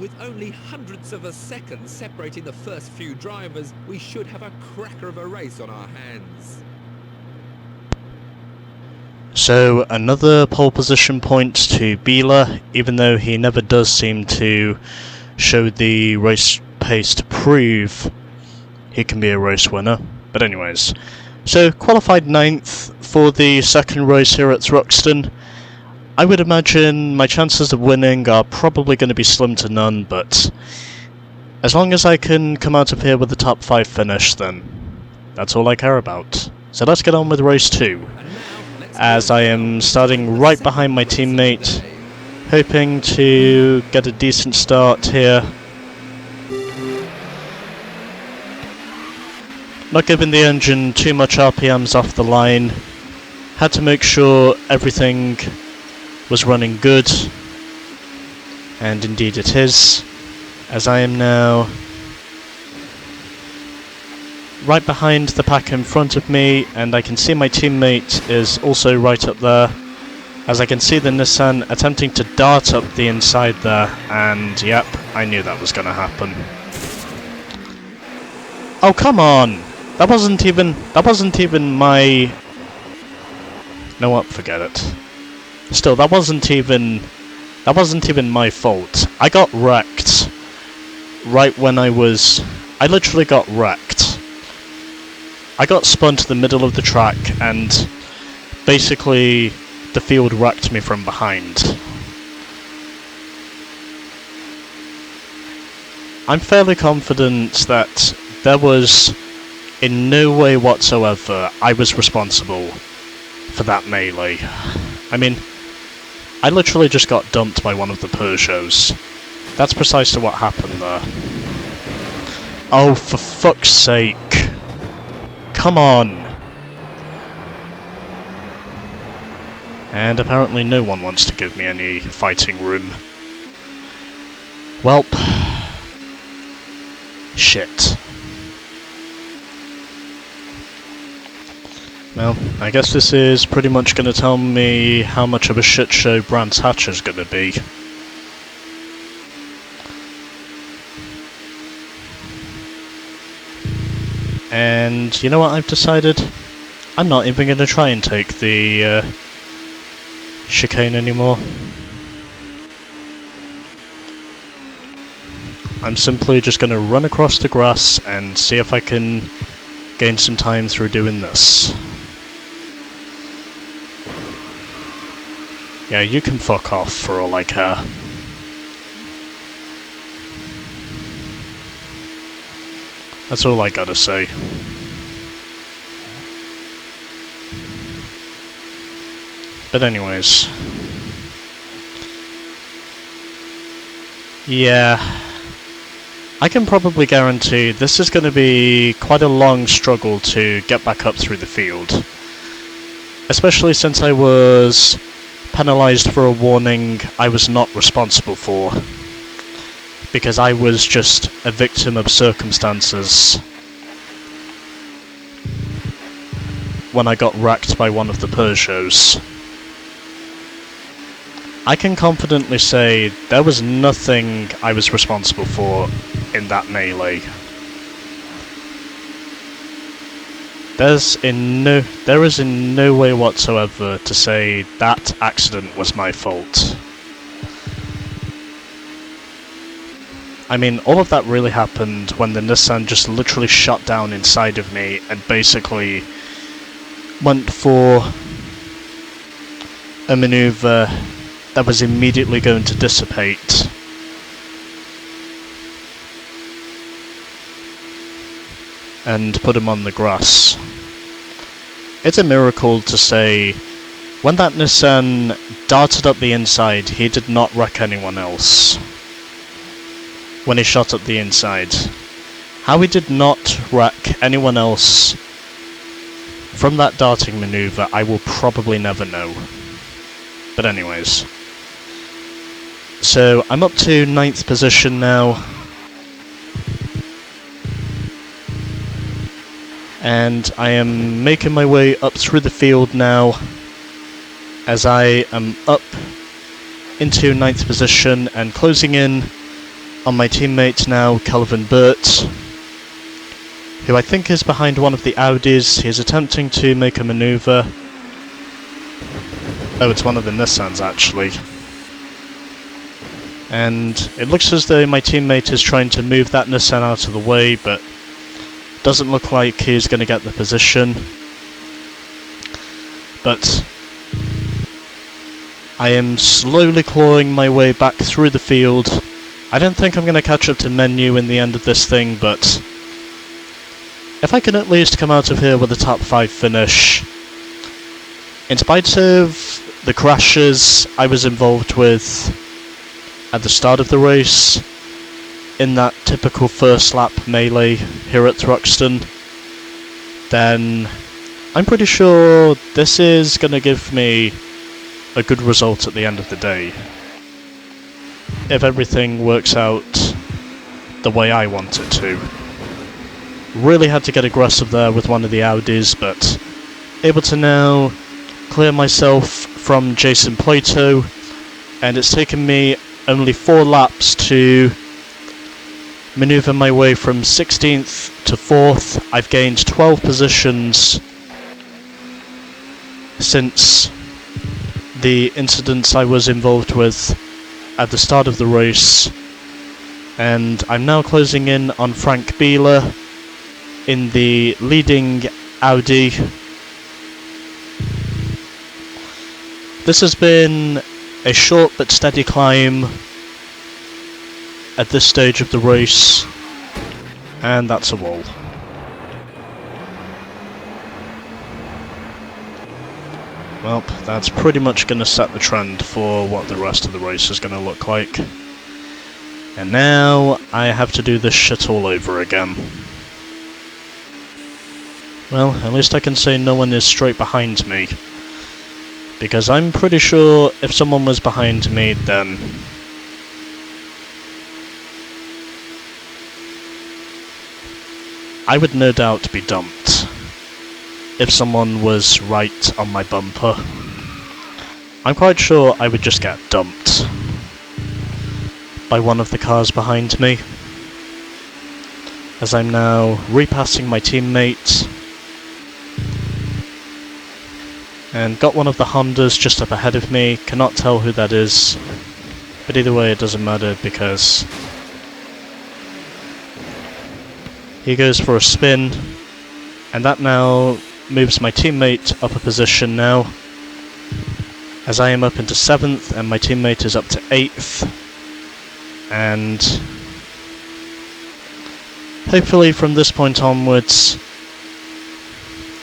With only hundredths of a second separating the first few drivers, we should have a cracker of a race on our hands. So another pole position point to Bieler, even though he never does seem to show the race pace to prove he can be a race winner. But anyways, so qualified 9th for the second race here at Thruxton. I would imagine my chances of winning are probably going to be slim to none, but as long as I can come out of here with the top 5 finish, then that's all I care about. So let's get on with race 2, as I am starting right behind my teammate, hoping to get a decent start here. Not giving the engine too much RPMs off the line, had to make sure everything was running good, and indeed it is, as I am now right behind the pack in front of me, and I can see my teammate is also right up there, as I can see the Nissan attempting to dart up the inside there, and yep, I knew that was going to happen. Oh come on! That wasn't even my... You know what, forget it. Still, that wasn't even my fault. I got wrecked right when I literally got wrecked. I got spun to the middle of the track, and basically the field wrecked me from behind. I'm fairly confident that there was in no way whatsoever I was responsible for that melee. I mean, I literally just got dumped by one of the Peugeots. That's precisely what happened there. Oh, for fuck's sake. Come on. And apparently no one wants to give me any fighting room. Welp. Shit. Well, I guess this is pretty much going to tell me how much of a shit show Brands Hatcher's going to be. And you know what I've decided? I'm not even going to try and take the chicane anymore. I'm simply just going to run across the grass and see if I can gain some time through doing this. Yeah, you can fuck off for all I care. That's all I gotta say. But anyways. Yeah. I can probably guarantee this is going to be quite a long struggle to get back up through the field. Especially since I was penalised for a warning I was not responsible for. Because I was just a victim of circumstances when I got wrecked by one of the Peugeots. I can confidently say there was nothing I was responsible for in that melee. There is in no way whatsoever to say that accident was my fault. I mean, all of that really happened when the Nissan just literally shot down inside of me and basically went for a maneuver that was immediately going to dissipate. And put him on the grass. It's a miracle to say, when that Nissan darted up the inside, he did not wreck anyone else. When he shot up the inside. How he did not wreck anyone else from that darting maneuver, I will probably never know. But anyways. So, I'm up to 9th position now. And I am making my way up through the field now, as I am up into 9th position and closing in on my teammate now, Calvin Burt, who I think is behind one of the Audis. He's attempting to make a manoeuvre. Oh, it's one of the Nissans actually. And it looks as though my teammate is trying to move that Nissan out of the way, but doesn't look like he's going to get the position. But I am slowly clawing my way back through the field. I don't think I'm going to catch up to Menu in the end of this thing, but if I can at least come out of here with a top 5 finish, in spite of the crashes I was involved with at the start of the race, in that typical first lap melee here at Thruxton, then I'm pretty sure this is going to give me a good result at the end of the day. If everything works out the way I want it to. Really had to get aggressive there with one of the Audis, but able to now clear myself from Jason Plato, and it's taken me only 4 laps to manoeuvre my way from 16th to 4th. I've gained 12 positions since the incidents I was involved with at the start of the race, and I'm now closing in on Frank Bieler in the leading Audi. This has been a short but steady climb at this stage of the race, and that's a wall. Well, that's pretty much going to set the trend for what the rest of the race is going to look like. And now I have to do this shit all over again. Well, at least I can say no one is straight behind me, because I'm pretty sure if someone was behind me, then I would no doubt be dumped if someone was right on my bumper. I'm quite sure I would just get dumped by one of the cars behind me, as I'm now repassing my teammate, and got one of the Hondas just up ahead of me. Cannot tell who that is, but either way it doesn't matter, because he goes for a spin, and that now moves my teammate up a position now, as I am up into 7th and my teammate is up to 8th, and hopefully from this point onwards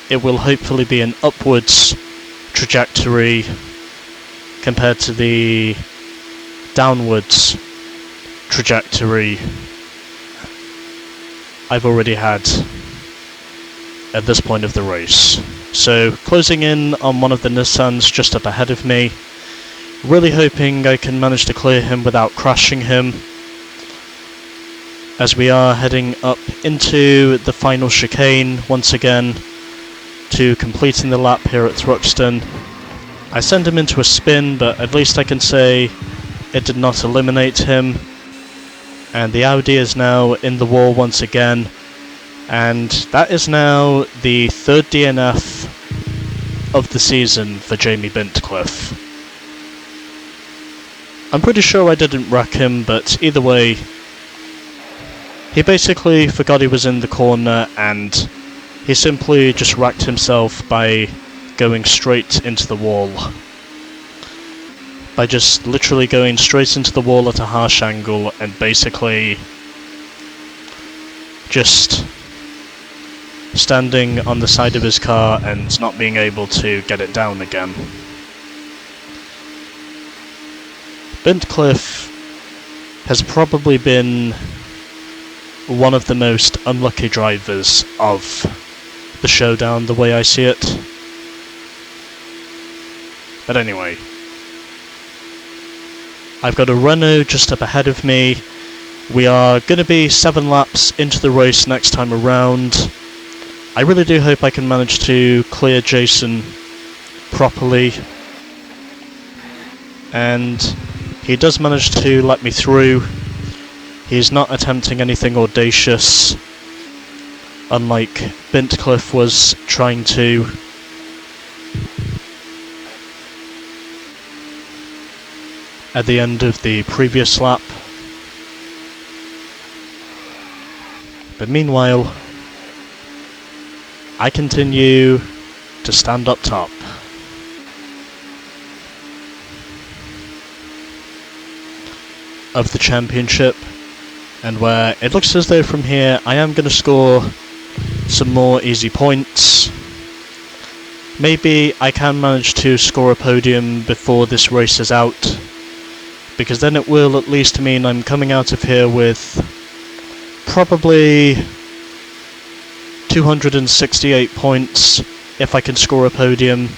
it will hopefully be an upwards trajectory compared to the downwards trajectory I've already had at this point of the race. So closing in on one of the Nissans just up ahead of me, really hoping I can manage to clear him without crashing him, as we are heading up into the final chicane once again to completing the lap here at Thruxton. I send him into a spin, but at least I can say it did not eliminate him, and the Audi is now in the wall once again, and that is now the 3rd DNF of the season for Jamie Bintcliffe. I'm pretty sure I didn't wreck him, but either way, he basically forgot he was in the corner, and he simply just wrecked himself by going straight into the wall. By just literally going straight into the wall at a harsh angle and basically just standing on the side of his car and not being able to get it down again. Bintcliffe has probably been one of the most unlucky drivers of the Showdown, the way I see it. But anyway, I've got a Renault just up ahead of me. We are going to be 7 laps into the race next time around. I really do hope I can manage to clear Jason properly, and he does manage to let me through, He's not attempting anything audacious, unlike Bintcliffe was trying to. At the end of the previous lap. But meanwhile, I continue to stand up top. Of the championship, and where it looks as though from here I am going to score some more easy points. Maybe I can manage to score a podium before this race is out, because then it will at least mean I'm coming out of here with probably 268 points if I can score a podium,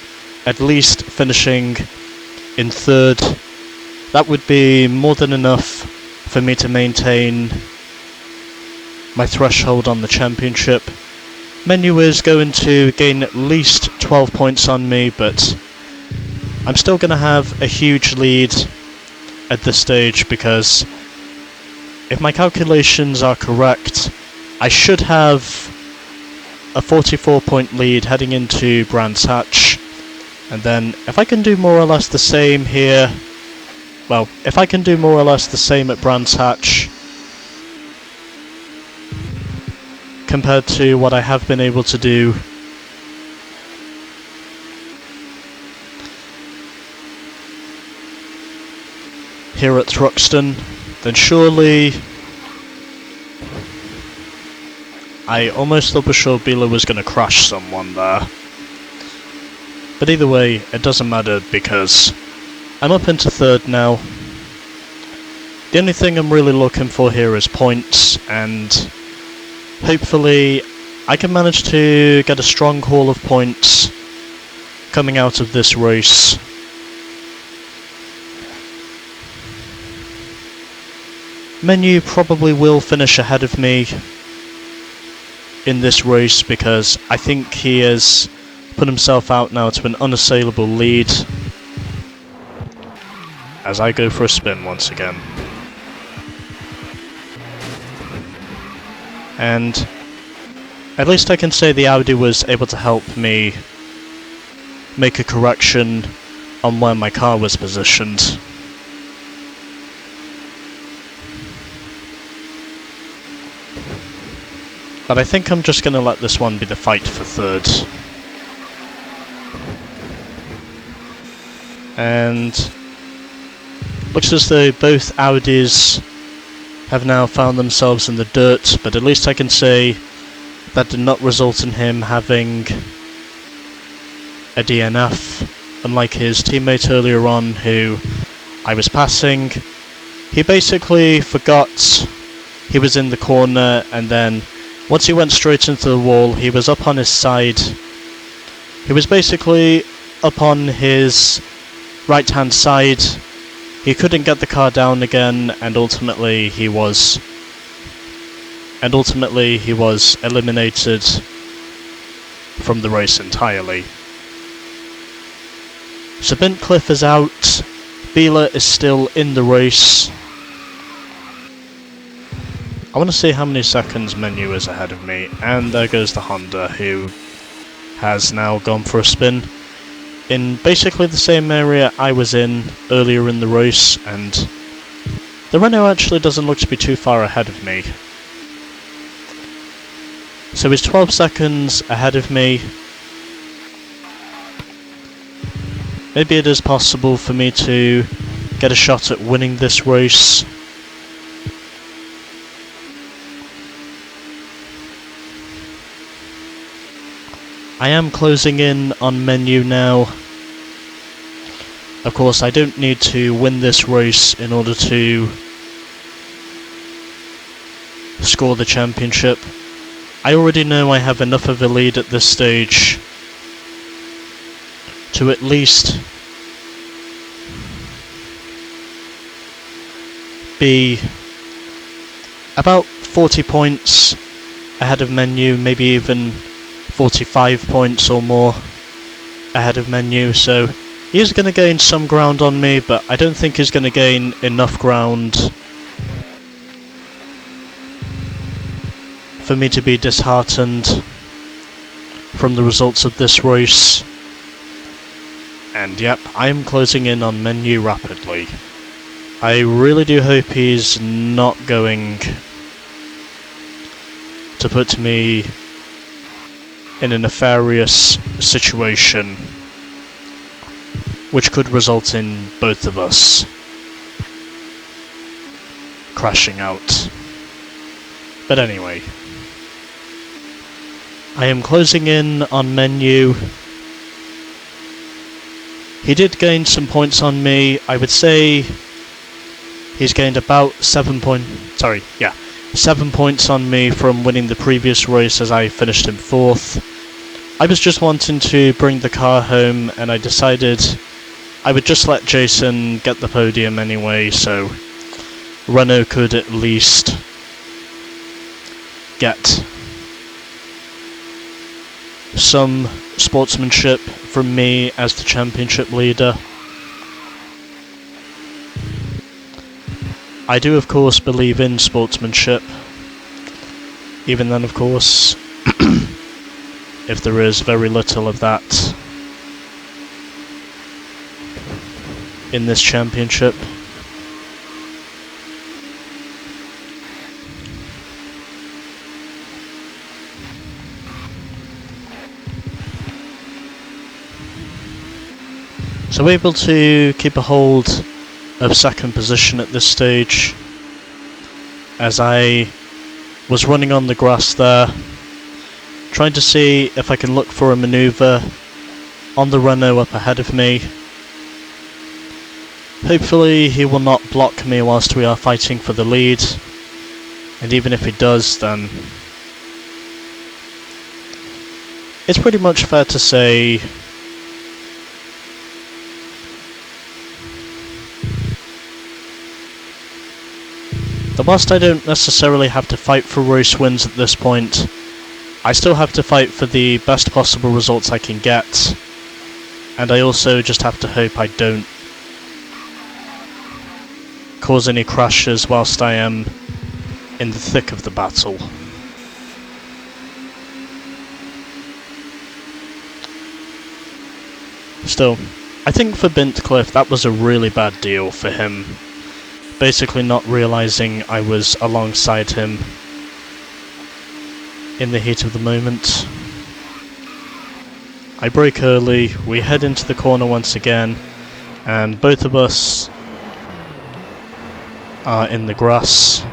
at least finishing in third. That would be more than enough for me to maintain my threshold on the championship. Menu is going to gain at least 12 points on me, but I'm still going to have a huge lead at this stage, because if my calculations are correct, I should have a 44-point lead heading into Brands Hatch. And then if I can do more or less the same here, well, if I can do more or less the same at Brands Hatch compared to what I have been able to do here at Thruxton, then surely I almost thought for sure Bila was going to crash someone there. But either way, it doesn't matter because I'm up into third now. The only thing I'm really looking for here is points, and hopefully I can manage to get a strong haul of points coming out of this race. Menu probably will finish ahead of me in this race, because I think he has put himself out now to an unassailable lead. As I go for a spin once again. And at least I can say the Audi was able to help me make a correction on where my car was positioned. But I think I'm just going to let this one be the fight for third. And looks as though both Audis have now found themselves in the dirt, but at least I can say that did not result in him having a DNF, unlike his teammate earlier on who I was passing. He basically forgot he was in the corner, and then once he went straight into the wall, he was up on his side. He was basically up on his right-hand side. He couldn't get the car down again, and ultimately he was eliminated from the race entirely. So Bintcliffe is out. Bila is still in the race. I want to see how many seconds Menu is ahead of me, and there goes the Honda, who has now gone for a spin in basically the same area I was in earlier in the race, and the Renault actually doesn't look to be too far ahead of me. So he's 12 seconds ahead of me. Maybe it is possible for me to get a shot at winning this race. I am closing in on Menu now. Of course, I don't need to win this race in order to score the championship. I already know I have enough of a lead at this stage to at least be about 40 points ahead of Menu, maybe even 45 points or more ahead of Menu, so he is going to gain some ground on me, but I don't think he's going to gain enough ground for me to be disheartened from the results of this race. And yep, I am closing in on Menu rapidly. I really do hope he's not going to put me in a nefarious situation which could result in both of us crashing out. But anyway, I am closing in on Menu. He did gain some points on me. I would say he's gained about 7 points on me from winning the previous race, as I finished in 4th. I was just wanting to bring the car home, and I decided I would just let Jason get the podium anyway, so Renault could at least get some sportsmanship from me as the championship leader. I do of course believe in sportsmanship, even then of course, if there is very little of that in this championship. So able to keep a hold of 2nd position at this stage, as I was running on the grass there, trying to see if I can look for a manoeuvre on the Renault up ahead of me. Hopefully he will not block me whilst we are fighting for the lead, and even if he does, then it's pretty much fair to say that whilst I don't necessarily have to fight for race wins at this point, I still have to fight for the best possible results I can get, and I also just have to hope I don't cause any crashes whilst I am in the thick of the battle. Still, I think for Bintcliffe that was a really bad deal for him, basically not realising I was alongside him in the heat of the moment. I brake early, we head into the corner once again, and both of us are in the grass.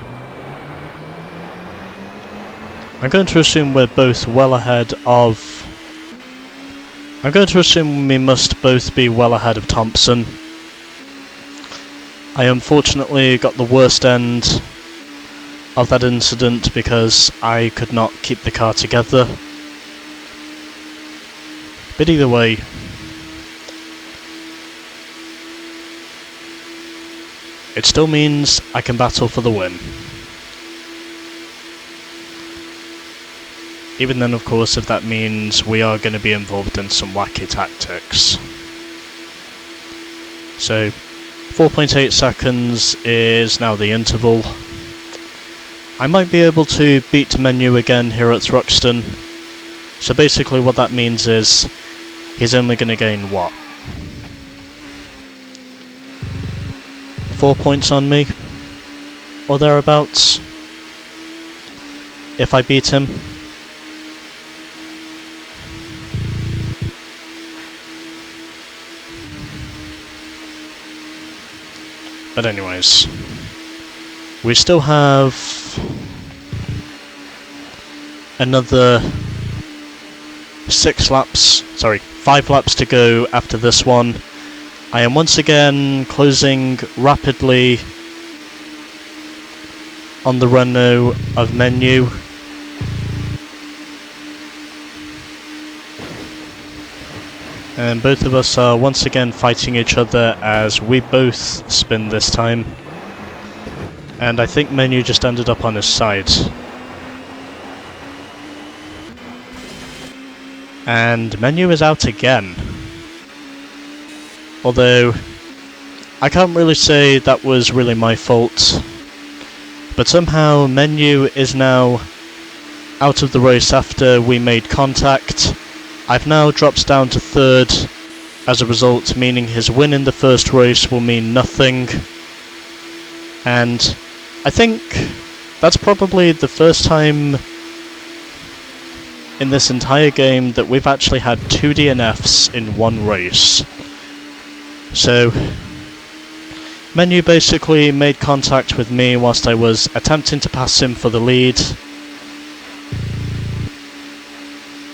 I'm going to assume we're both well ahead of... I'm going to assume we must both be well ahead of Thompson. I unfortunately got the worst end of that incident because I could not keep the car together. But either way, it still means I can battle for the win. Even then, of course, if that means we are going to be involved in some wacky tactics. So, 4.8 seconds is now the interval. I might be able to beat Menu again here at Thruxton. So basically what that means is he's only going to gain what? 4 points on me? Or thereabouts? If I beat him. But anyways, we still have another 5 laps to go after this one. I am once again closing rapidly on the Renault of Menu. And both of us are once again fighting each other as we both spin this time. And I think Menu just ended up on his side. And Menu is out again. Although, I can't really say that was really my fault. But somehow Menu is now out of the race after we made contact. I've now dropped down to 3rd as a result, meaning his win in the first race will mean nothing. And I think that's probably the first time in this entire game that we've actually had 2 DNFs in one race. So, Menu basically made contact with me whilst I was attempting to pass him for the lead.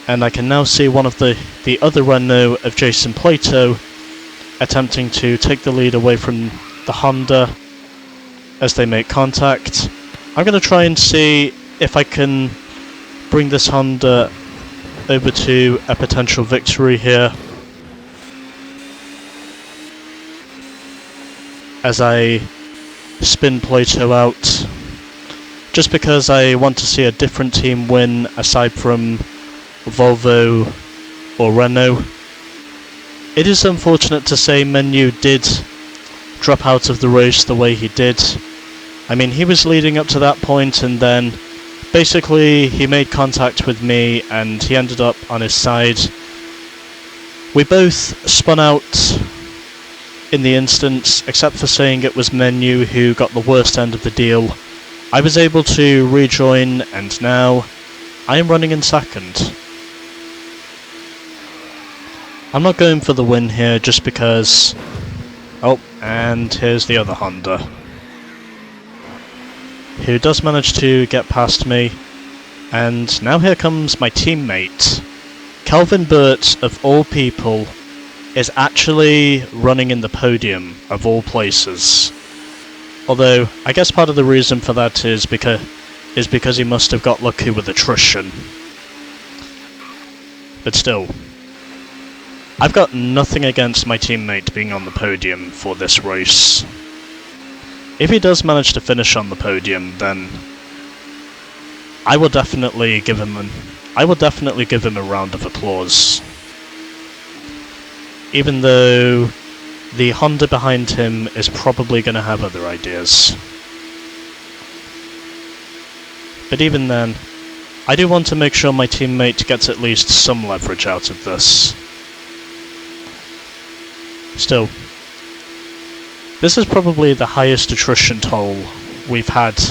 And I can now see one of the other Renault of Jason Plato attempting to take the lead away from the Honda as they make contact. I'm going to try and see if I can bring this Honda over to a potential victory here, as I spin Plato out, just because I want to see a different team win aside from Volvo or Renault. It is unfortunate to say Menu did drop out of the race the way he did. I mean, he was leading up to that point, and then basically he made contact with me and he ended up on his side. We both spun out in the instance, except for saying it was Menu who got the worst end of the deal. I was able to rejoin, and now I am running in 2nd. I'm not going for the win here just because... Oh, and here's the other Honda, who does manage to get past me. And now here comes my teammate. Calvin Burt, of all people, is actually running in the podium, of all places. Although, I guess part of the reason for that is because he must have got lucky with attrition. But still, I've got nothing against my teammate being on the podium for this race. If he does manage to finish on the podium, then I will definitely give him a round of applause. Even though the Honda behind him is probably going to have other ideas. But even then, I do want to make sure my teammate gets at least some leverage out of this. Still, this is probably the highest attrition toll we've had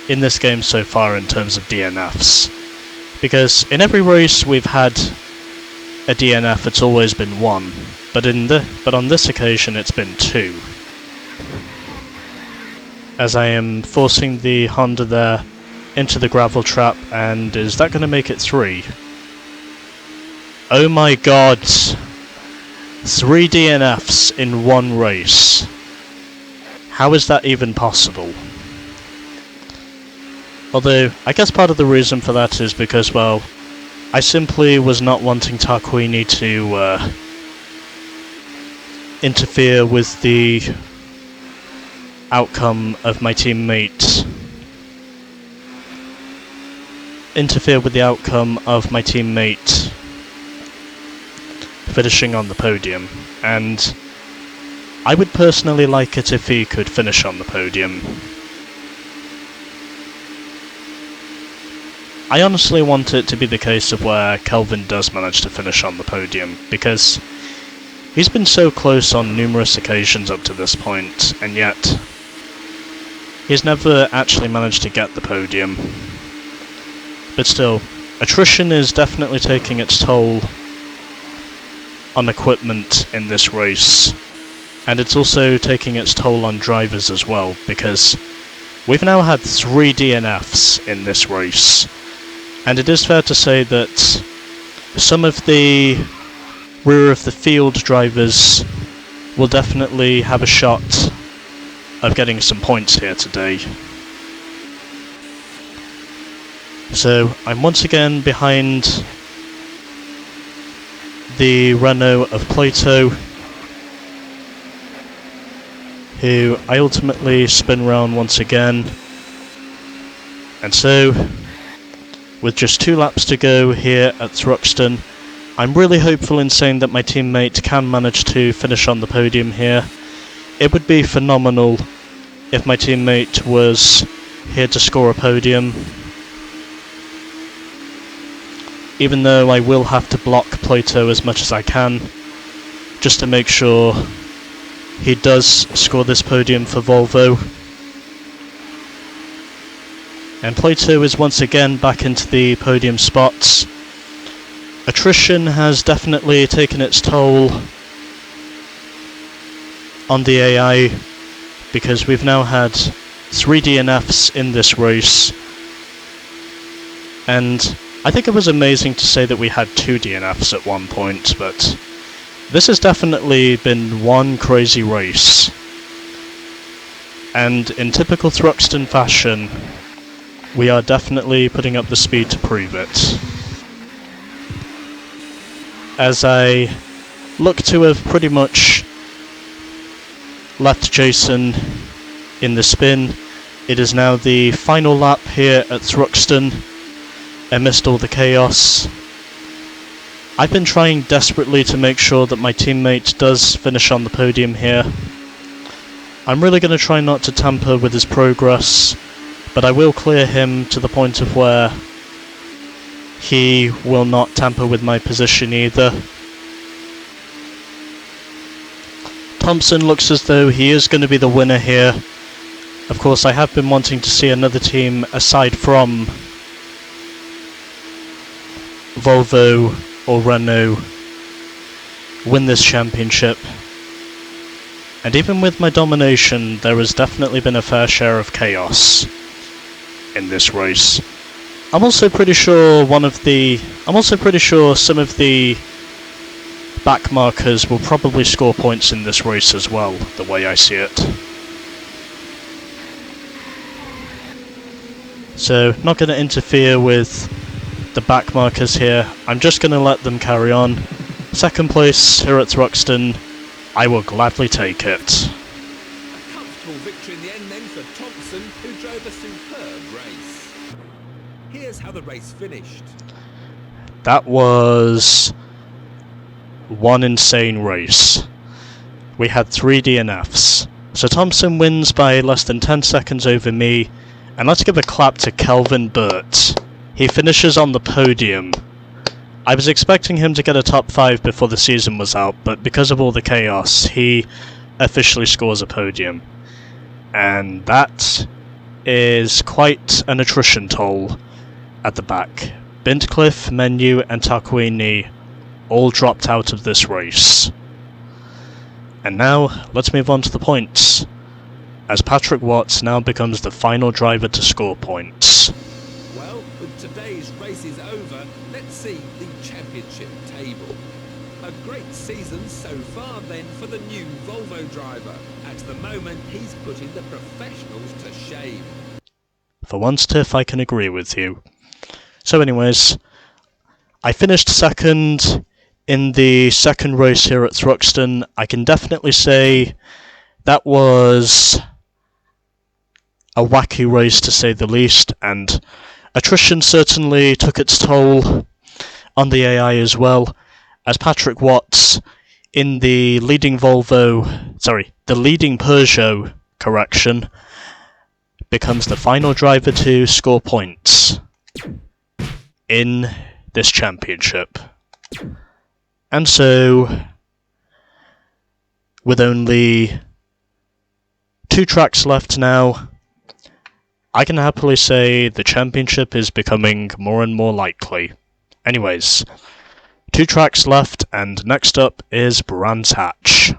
in this game so far in terms of DNFs. Because in every race we've had a DNF, it's always been 1, but on this occasion it's been 2. As I am forcing the Honda there into the gravel trap, and is that going to make it 3? Oh my god! 3 DNFs in one race. How is that even possible? Although, I guess part of the reason for that is because, well, I simply was not wanting Tarquini to interfere with the outcome of my teammate. Finishing on the podium, and I would personally like it if he could finish on the podium. I honestly want it to be the case of where Kelvin does manage to finish on the podium, because he's been so close on numerous occasions up to this point, and yet he's never actually managed to get the podium. But still, attrition is definitely taking its toll on equipment in this race, and it's also taking its toll on drivers as well, because we've now had 3 DNFs in this race, and it is fair to say that some of the rear of the field drivers will definitely have a shot of getting some points here today. So I'm once again behind the Renault of Plato, who I ultimately spin round once again. And so, with just 2 laps to go here at Thruxton, I'm really hopeful in saying that my teammate can manage to finish on the podium here. It would be phenomenal if my teammate was here to score a podium. even though I will have to block Plato as much as I can, just to make sure he does score this podium for Volvo. And Plato is once again back into the podium spots. Attrition has definitely taken its toll on the AI, because we've now had 3 DNFs in this race, and I think it was amazing to say that we had 2 DNFs at one point, but this has definitely been one crazy race. And in typical Thruxton fashion, we are definitely putting up the speed to prove it. As I look to have pretty much left Jason in the spin, it is now the final lap here at Thruxton, amidst all the chaos. I've been trying desperately to make sure that my teammate does finish on the podium here. I'm really going to try not to tamper with his progress, but I will clear him to the point of where he will not tamper with my position either. Thompson looks as though he is going to be the winner here. Of course, I have been wanting to see another team aside from Volvo or Renault win this championship. And even with my domination, there has definitely been a fair share of chaos in this race. I'm also pretty sure some of the back markers will probably score points in this race as well, the way I see it. So, not going to interfere with the back markers here, I'm just going to let them carry on. Second place here at Thruxton, I will gladly take it. A comfortable victory in the end then for Thompson, who drove a superb race. Here's how the race finished. That was one insane race. We had 3 DNFs. So Thompson wins by less than 10 seconds over me, and let's give a clap to Kelvin Burt. He finishes on the podium. I was expecting him to get a top 5 before the season was out, but because of all the chaos, he officially scores a podium. And that is quite an attrition toll at the back. Bintcliffe, Menu and Tarquini all dropped out of this race. And now, let's move on to the points, as Patrick Watts now becomes the final driver to score points. Well, with today's races over, let's see the championship table. A great season so far then for the new Volvo driver. At the moment, he's putting the professionals to shame. For once, Tiff, I can agree with you. So anyways, I finished second in the second race here at Thruxton. I can definitely say that was a wacky race to say the least, and attrition certainly took its toll on the AI as well, as Patrick Watts in the leading Peugeot correction becomes the final driver to score points in this championship. And so, with only 2 tracks left now, I can happily say the championship is becoming more and more likely. Anyways, 2 tracks left, and next up is Brands Hatch.